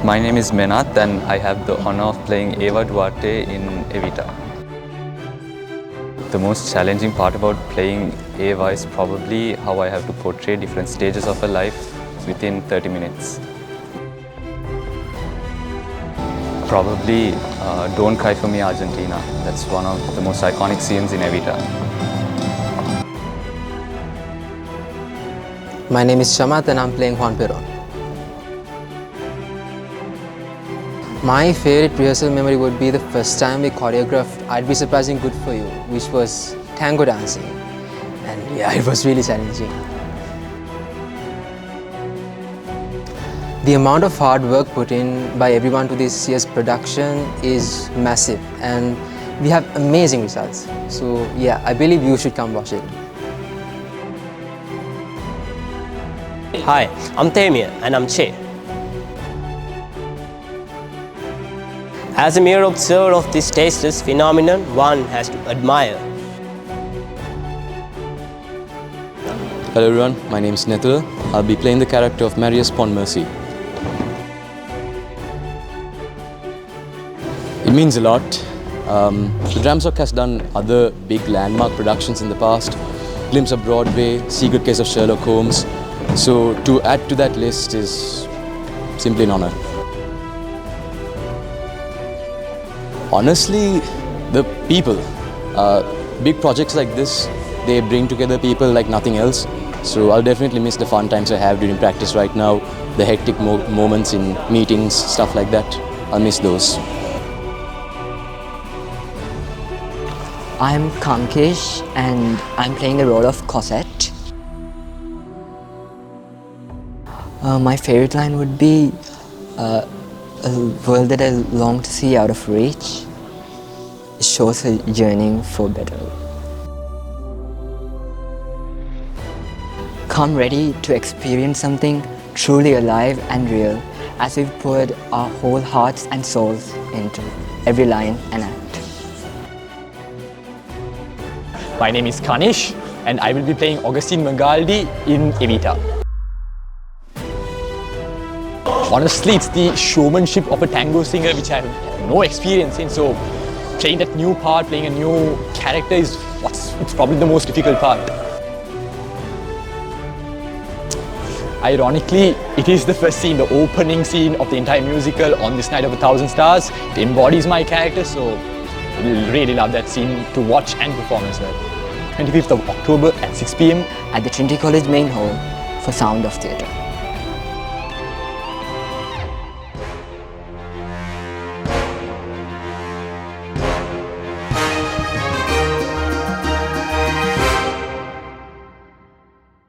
My name is Menath and I have the honor of playing Eva Duarte in Evita. The most challenging part about playing Eva is probably how I have to portray different stages of her life within 30 minutes. Probably Don't Cry For Me Argentina. That's one of the most iconic scenes in Evita. My name is Shamath and I'm playing Juan Perón. My favorite rehearsal memory would be the first time we choreographed I'd Be Surprising Good For You, which was tango dancing. And yeah, it was really challenging. The amount of hard work put in by everyone to this year's production is massive and we have amazing results. So yeah, I believe you should come watch it. Hi, I'm Tamir and I'm Che. As a mere observer of this tasteless phenomenon, one has to admire. Hello everyone, my name is Nethula. I'll be playing the character of Marius Ponmercy. It means a lot. The Dramsoc has done other big landmark productions in the past. Glimpse of Broadway, Secret Case of Sherlock Holmes. So to add to that list is simply an honor. Honestly, the people. Big projects like this, they bring together people like nothing else. So I'll definitely miss the fun times I have during practice right now, the hectic moments in meetings, stuff like that. I'll miss those. I'm Kamkesh and I'm playing the role of Cosette. My favorite line would be a world that I long to see out of reach. It shows her yearning for better. Come ready to experience something truly alive and real as we've poured our whole hearts and souls into every line and act. My name is Kanish and I will be playing Augustine Magaldi in Evita. Honestly, it's the showmanship of a tango singer which I have no experience in, so playing that new part, playing a new character is it's probably the most difficult part. Ironically, it is the first scene, the opening scene of the entire musical On This Night of 1,000 Stars. It embodies my character, so I will really love that scene to watch and perform as well. 25th of October at 6 p.m. At the Trinity College main hall for Sound of Theatre.